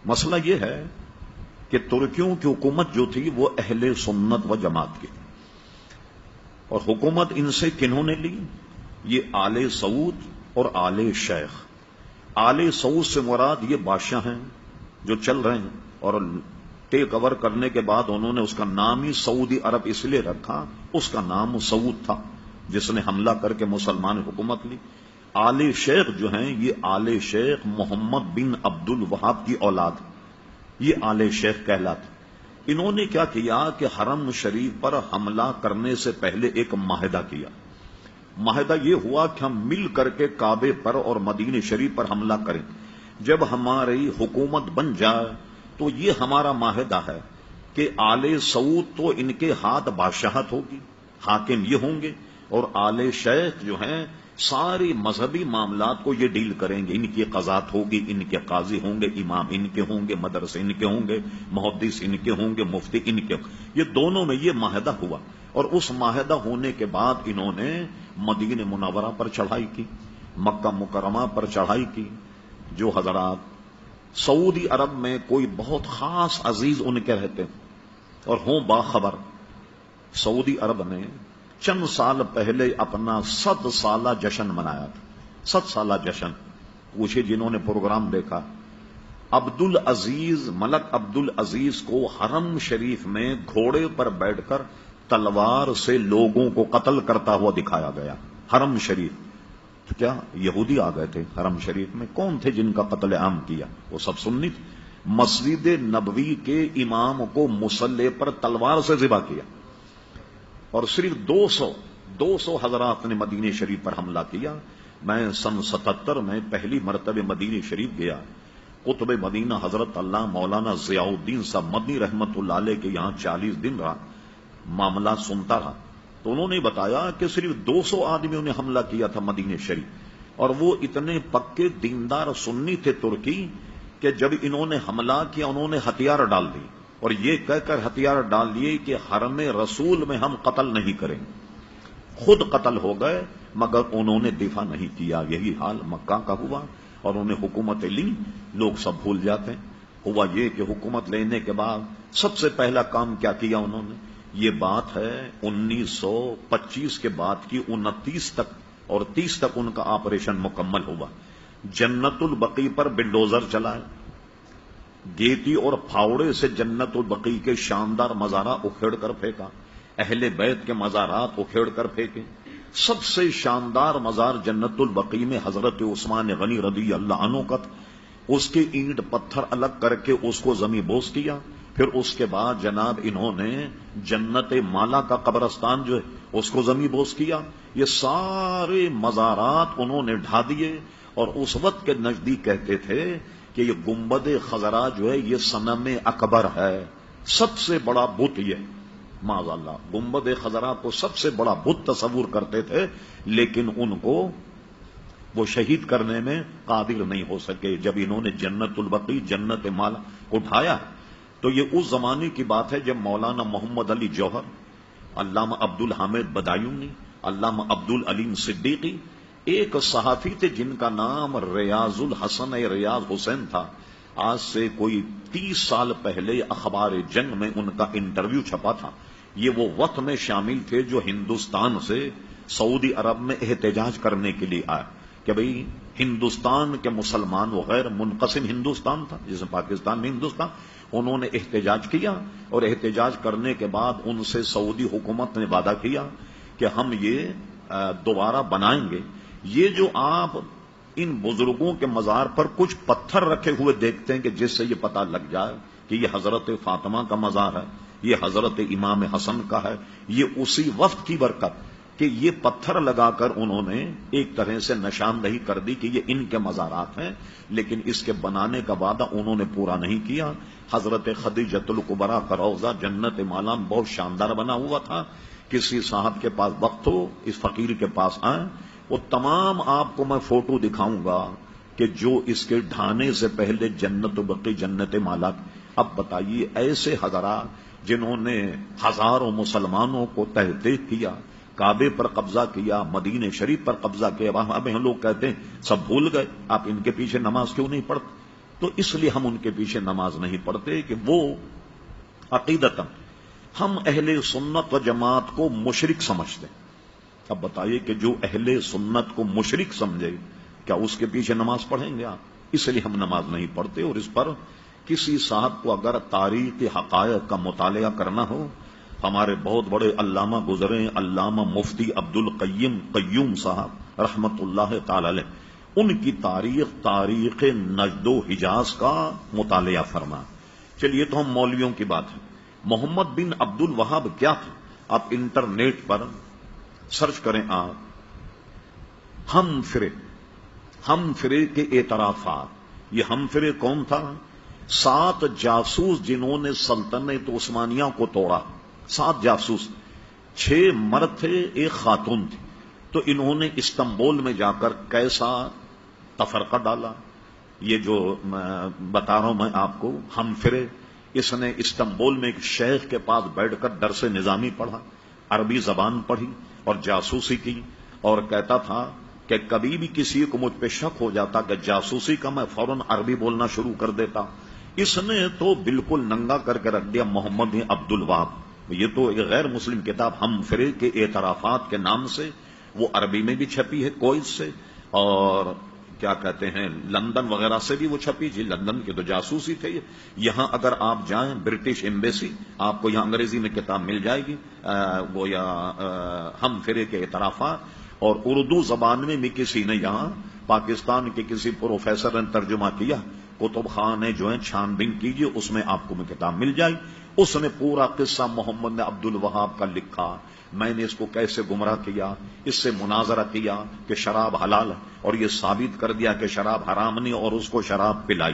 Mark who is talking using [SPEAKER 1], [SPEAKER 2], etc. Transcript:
[SPEAKER 1] مسئلہ یہ ہے کہ ترکیوں کی حکومت جو تھی وہ اہل سنت و جماعت کی، اور حکومت ان سے کنہوں نے لی؟ یہ آل سعود اور آل شیخ۔ آل سعود سے مراد یہ بادشاہ ہیں جو چل رہے ہیں، اور ٹیک اوور کرنے کے بعد انہوں نے اس کا نام ہی سعودی عرب اس لیے رکھا، اس کا نام سعود تھا جس نے حملہ کر کے مسلمان حکومت لی۔ آل شیخ جو ہیں یہ آل شیخ محمد بن عبد الوہاب کی اولاد، یہ آل شیخ کہلاتے۔ انہوں نے کیا کیا کہ حرم شریف پر حملہ کرنے سے پہلے ایک معاہدہ کیا۔ معاہدہ یہ ہوا کہ ہم مل کر کے کعبے پر اور مدینہ شریف پر حملہ کریں، جب ہماری حکومت بن جائے تو یہ ہمارا معاہدہ ہے کہ آل سعود تو ان کے ہاتھ بادشاہت ہوگی، حاکم یہ ہوں گے، اور آل شیخ جو ہیں ساری مذہبی معاملات کو یہ ڈیل کریں گے، ان کی قضات ہوگی، ان کے قاضی ہوں گے، امام ان کے ہوں گے، مدرسے ان کے ہوں گے، محدث ان کے ہوں گے، مفتی ان کے۔ یہ دونوں میں یہ معاہدہ ہوا، اور اس معاہدہ ہونے کے بعد انہوں نے مدینہ منورہ پر چڑھائی کی، مکہ مکرمہ پر چڑھائی کی۔ جو حضرات سعودی عرب میں کوئی بہت خاص عزیز ان کے رہتے ہیں اور ہوں باخبر، سعودی عرب نے چند سال پہلے اپنا 100 سالہ جشن منایا تھا، 100 سالہ جشن۔ پوچھے جنہوں نے پروگرام دیکھا، ملک عبد العزیز کو حرم شریف میں گھوڑے پر بیٹھ کر تلوار سے لوگوں کو قتل کرتا ہوا دکھایا گیا۔ حرم شریف تو کیا یہودی آ گئے تھے حرم شریف میں؟ کون تھے جن کا قتل عام کیا؟ وہ سب سنی تھے۔ مسجد نبوی کے امام کو مصلی پر تلوار سے ذبح کیا، اور صرف 200 حضرات نے مدینہ شریف پر حملہ کیا۔ میں سن 77 میں پہلی مرتبہ مدینہ شریف گیا، قطب مدینہ حضرت اللہ مولانا ضیاء الدین صاحب مدنی رحمت اللہ علیہ کے یہاں 40 دن رہا، معاملات سنتا رہا، تو انہوں نے بتایا کہ صرف 200 آدمیوں نے حملہ کیا تھا مدینہ شریف، اور وہ اتنے پکے دیندار سنی تھے ترکی کہ جب انہوں نے حملہ کیا انہوں نے ہتھیار ڈال دی، اور یہ کہہ کر ہتھیار ڈال لیے کہ حرم رسول میں ہم قتل نہیں کریں۔ خود قتل ہو گئے مگر انہوں نے دفاع نہیں کیا۔ یہی حال مکہ کا ہوا، اور انہوں نے حکومتیں لی، لوگ سب بھول جاتے ہیں۔ ہوا یہ کہ حکومت لینے کے بعد سب سے پہلا کام کیا کیا انہوں نے؟ یہ بات ہے 1925 کے بعد کی 29 تک اور 30 تک ان کا آپریشن مکمل ہوا۔ جنت البقیع پر بلڈوزر چلائے، گیتی اور پھاوڑے سے جنت البقیع کے شاندار مزارات اکھیڑ کر پھینکا، اہل بیت کے مزارات اکھیڑ کر پھینکے۔ سب سے شاندار مزار جنت البقیع میں حضرت عثمان غنی رضی اللہ عنہ کا تھا، اس کے اینٹ پتھر الگ کر کے اس کو زمین بوس کیا۔ پھر اس کے بعد جناب انہوں نے جنت مالا کا قبرستان جو ہے اس کو زمین بوس کیا۔ یہ سارے مزارات انہوں نے ڈھا دیے، اور اس وقت کے نزدیک کہتے تھے کہ یہ گنبد خضرا جو ہے یہ صنم اکبر ہے، سب سے بڑا بت یہ، معاذ اللہ گنبد خضرا کو سب سے بڑا بت تصور کرتے تھے، لیکن ان کو وہ شہید کرنے میں قادر نہیں ہو سکے۔ جب انہوں نے جنت البقیع جنت مالا کو ڈھایا تو یہ اس زمانے کی بات ہے جب مولانا محمد علی جوہر، علامہ عبد الحامد بدایونی، علامہ عبد العلیم صدیقی، ایک صحافی تھے جن کا نام ریاض الحسن ریاض حسین تھا۔ آج سے کوئی 30 سال پہلے اخبار جنگ میں ان کا انٹرویو چھپا تھا۔ یہ وہ وقت میں شامل تھے جو ہندوستان سے سعودی عرب میں احتجاج کرنے کے لیے آئے کہ بھئی ہندوستان کے مسلمان وغیر منقسم ہندوستان تھا جس میں پاکستان میں ہندوستان، انہوں نے احتجاج کیا، اور احتجاج کرنے کے بعد ان سے سعودی حکومت نے وعدہ کیا کہ ہم یہ دوبارہ بنائیں گے۔ یہ جو آپ ان بزرگوں کے مزار پر کچھ پتھر رکھے ہوئے دیکھتے ہیں کہ جس سے یہ پتہ لگ جائے کہ یہ حضرت فاطمہ کا مزار ہے، یہ حضرت امام حسن کا ہے، یہ اسی وقت کی برکت کہ یہ پتھر لگا کر انہوں نے ایک طرح سے نشاندہی کر دی کہ یہ ان کے مزارات ہیں، لیکن اس کے بنانے کا وعدہ انہوں نے پورا نہیں کیا۔ حضرت خدیجۃ الکبریٰ کا روضہ جنت مالا بہت شاندار بنا ہوا تھا۔ کسی صاحب کے پاس وقت ہو اس فقیر کے پاس آئیں، وہ تمام آپ کو میں فوٹو دکھاؤں گا کہ جو اس کے ڈھانے سے پہلے جنت البقیع جنت مالا۔ اب بتائیے ایسے حضرات جنہوں نے ہزاروں مسلمانوں کو تحقیق کیا، کعبے پر قبضہ کیا، مدینہ شریف پر قبضہ کیا، اب ہم لوگ کہتے ہیں سب بھول گئے، آپ ان کے پیچھے نماز کیوں نہیں پڑھتے؟ تو اس لیے ہم ان کے پیچھے نماز نہیں پڑھتے کہ وہ عقیدتاً ہم اہل سنت و جماعت کو مشرک سمجھتے ہیں۔ اب بتائیے کہ جو اہل سنت کو مشرک سمجھے کیا اس کے پیچھے نماز پڑھیں گے آپ؟ اس لیے ہم نماز نہیں پڑھتے۔ اور اس پر کسی صاحب کو اگر تاریخ حقائق کا مطالعہ کرنا ہو، ہمارے بہت بڑے علامہ گزرے، علامہ مفتی عبد القیم قیوم صاحب رحمت اللہ تعالی علیہ، ان کی تاریخ نجد و حجاز کا مطالعہ فرما۔ چلیے تو ہم مولویوں کی بات ہے، محمد بن عبد الوہاب کیا تھا؟ آپ انٹرنیٹ پر سرچ کریں آپ، ہم فرے کے اعترافات۔ یہ ہم فرے کون تھا؟ 7 جاسوس جنہوں نے سلطنت عثمانیہ کو توڑا، 7 جاسوس، 6 مرد تھے، 1 خاتون تھی۔ تو انہوں نے استنبول میں جا کر کیسا تفرقہ ڈالا، یہ جو بتا رہا ہوں میں آپ کو، ہم فرے، اس نے استنبول میں ایک شیخ کے پاس بیٹھ کر درس نظامی پڑھا، عربی زبان پڑھی اور جاسوسی کی، اور کہتا تھا کہ کبھی بھی کسی کو مجھ پہ شک ہو جاتا کہ جاسوسی کا، میں فوراً عربی بولنا شروع کر دیتا۔ اس نے تو بالکل ننگا کر کے رکھ دیا محمد بن عبد الوہاب۔ یہ تو ایک غیر مسلم کتاب ہم فرے کے اعترافات کے نام سے، وہ عربی میں بھی چھپی ہے کویت سے، اور کیا کہتے ہیں لندن وغیرہ سے بھی وہ چھپی، جی لندن کے تو جاسوس ہی تھے۔ یہاں اگر آپ جائیں برٹش ایمبیسی، آپ کو یہاں انگریزی میں کتاب مل جائے گی، وہ یا ہم فرے کے اعترافات، اور اردو زبان میں بھی کسی نے یہاں پاکستان کے کسی پروفیسر نے ترجمہ کیا، کتب خان ہے جو ہے چھان بین کیجیے، اس میں آپ کو میں کتاب مل جائے۔ اس نے پورا قصہ محمد نے عبد الوہاب کا لکھا، میں نے اس کو کیسے گمراہ کیا، اس سے مناظرہ کیا کہ شراب حلال ہے، اور یہ ثابت کر دیا کہ شراب حرام نہیں، اور اس کو شراب پلائی۔